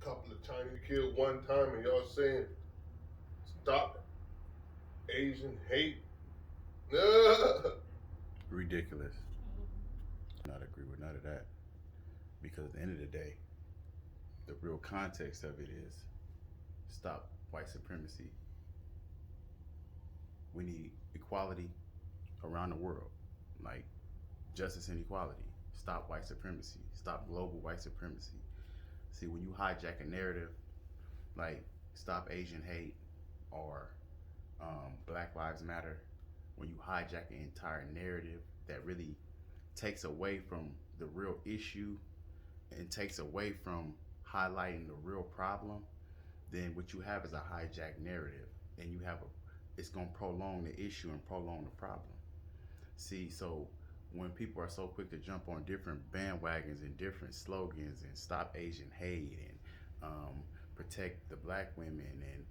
a couple of Chinese killed one time, and y'all saying stop Asian hate. Ridiculous. Not agree with none of that. Because at the end of the day, the real context of it is stop white supremacy. We need equality around the world, like justice and equality. Stop white supremacy. Stop global white supremacy. See, when you hijack a narrative like stop Asian hate or Black Lives Matter, when you hijack an entire narrative that really takes away from the real issue and takes away from highlighting the real problem, then what you have is a hijacked narrative, and it's going to prolong the issue and prolong the problem. See, so when people are so quick to jump on different bandwagons and different slogans and stop Asian hate and protect the black women and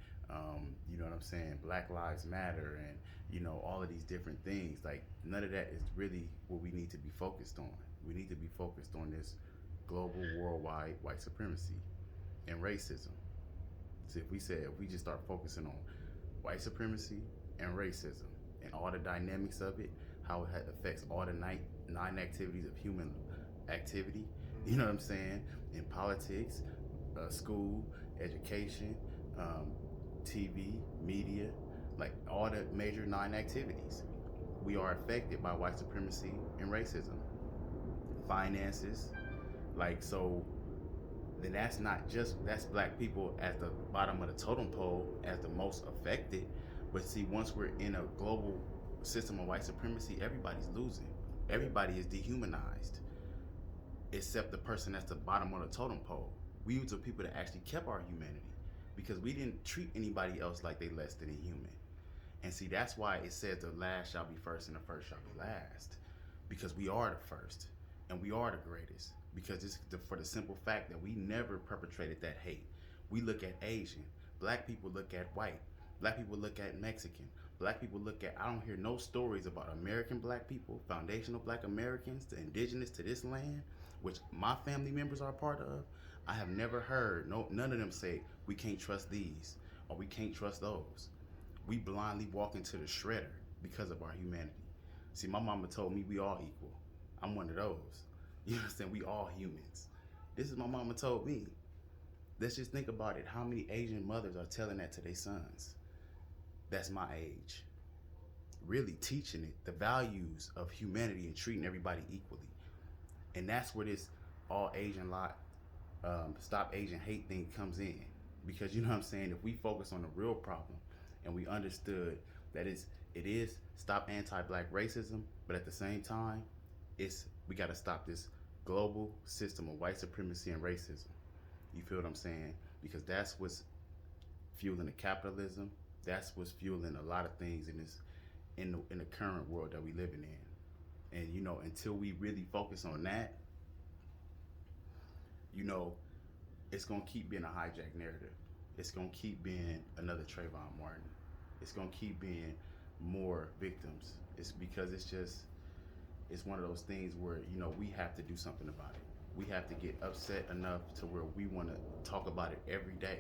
you know what I'm saying, Black Lives Matter and all of these different things, like none of that is really what we need to be focused on. We need to be focused on this global worldwide white supremacy and racism. So if we just start focusing on white supremacy and racism and all the dynamics of it, how it affects all the nine activities of human activity, you know what I'm saying, in politics, school, education, TV, media, like all the major 9 activities. We are affected by white supremacy and racism. Finances, like so then that's black people at the bottom of the totem pole as the most affected. But see, once we're in a global system of white supremacy, everybody's losing. Everybody is dehumanized, except the person that's the bottom of the totem pole. We were the people that actually kept our humanity because we didn't treat anybody else like they less than a human. And see, that's why it says the last shall be first and the first shall be last, because we are the first and we are the greatest. Because for the simple fact that we never perpetrated that hate. We look at Asian, black people look at white, black people look at Mexican, black people look at, I don't hear no stories about American black people, foundational black Americans, the indigenous to this land, which my family members are a part of. I have never heard none of them say we can't trust these or we can't trust those. We blindly walk into the shredder because of our humanity. See, my mama told me we all equal. I'm one of those. You understand? We all humans. This is my mama told me. Let's just think about it. How many Asian mothers are telling that to their sons? That's my age. Really teaching it, the values of humanity and treating everybody equally. And that's where this all Asian stop Asian hate thing comes in. Because you know what I'm saying? If we focus on the real problem and we understood that it is stop anti-black racism, but at the same time, we got to stop this global system of white supremacy and racism. You feel what I'm saying? Because that's what's fueling the capitalism. That's what's fueling a lot of things in the current world that we living in. And until we really focus on that, it's gonna keep being a hijacked narrative. It's gonna keep being another Trayvon Martin. It's gonna keep being more victims. It's because it's one of those things where we have to do something about it. We have to get upset enough to where we want to talk about it every day,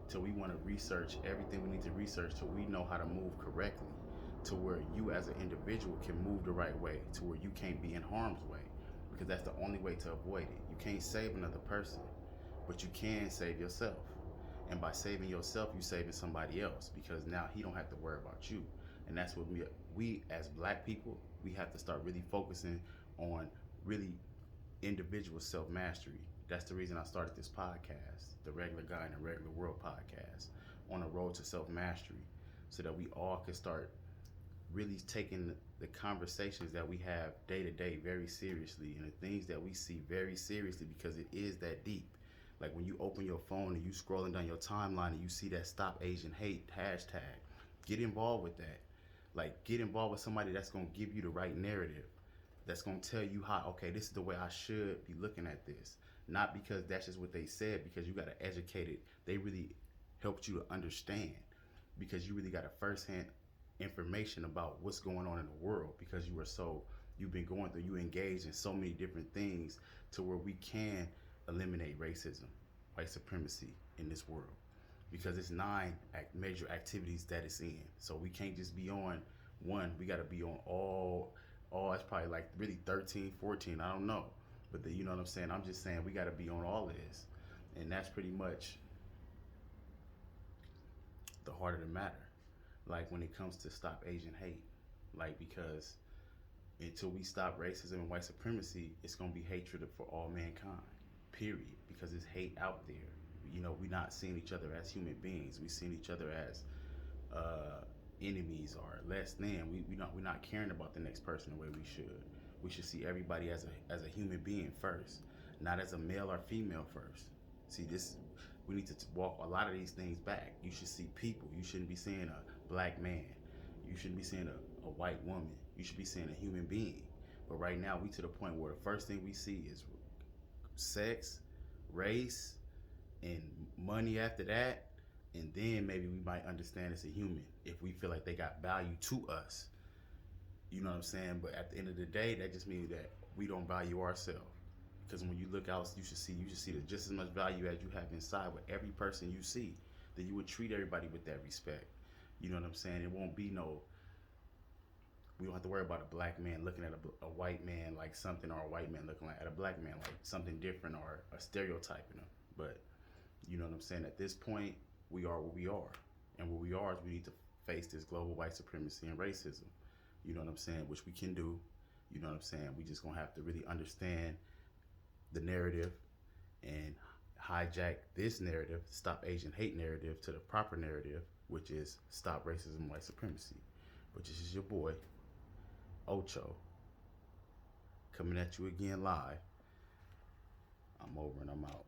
till we want to research everything we need to research, till we know how to move correctly, to where you as an individual can move the right way, to where you can't be in harm's way, because that's the only way to avoid it. You can't save another person, but you can save yourself. And by saving yourself, you saving somebody else, because now he don't have to worry about you. And that's what we as black people, we have to start really focusing on really individual self-mastery. That's the reason I started this podcast, the Regular Guy in the Regular World podcast, on a road to self-mastery, so that we all can start really taking the conversations that we have day to day very seriously, and the things that we see very seriously, because it is that deep. Like when you open your phone and you scrolling down your timeline and you see that Stop Asian Hate hashtag, get involved with that. Like, get involved with somebody that's going to give you the right narrative, that's going to tell you how, okay, this is the way I should be looking at this. Not because that's just what they said, because you got to educate it. They really helped you to understand, because you really got a firsthand information about what's going on in the world, because you've been going through, you engaged in so many different things to where we can eliminate racism white supremacy in this world, because it's nine major activities that it's in. So we can't just be on one. We got to be on all. It's probably like really 13, 14. I don't know, but you know what I'm saying. I'm just saying we got to be on all of this, and that's pretty much the heart of the matter. Like when it comes to stop Asian hate, like because until we stop racism and white supremacy, it's gonna be hatred for all mankind. Period. Because it's hate out there. You know, we're not seeing each other as human beings. We seeing each other as enemies or less than. We're not caring about the next person the way we should. We should see everybody as a human being first, not as a male or female first. See this. We need to walk a lot of these things back. You should see people. You shouldn't be seeing a black man. You shouldn't be seeing a white woman. You should be seeing a human being. But right now, we to the point where the first thing we see is sex, race, and money after that. And then maybe we might understand it's a human if we feel like they got value to us. You know what I'm saying? But at the end of the day, that just means that we don't value ourselves. Because when you look out, you should see just as much value as you have inside with every person you see. That you would treat everybody with that respect. You know what I'm saying? It won't be no. We don't have to worry about a black man looking at a white man like something, or a white man looking at a black man like something different, or a stereotyping them. But you know what I'm saying? At this point, we are what we are, and what we are is we need to face this global white supremacy and racism. You know what I'm saying? Which we can do. You know what I'm saying? We just gonna have to really understand the narrative and hijack this narrative, stop Asian hate narrative, to the proper narrative, which is stop racism and white supremacy. But this is your boy, Ocho, coming at you again live. I'm over and I'm out.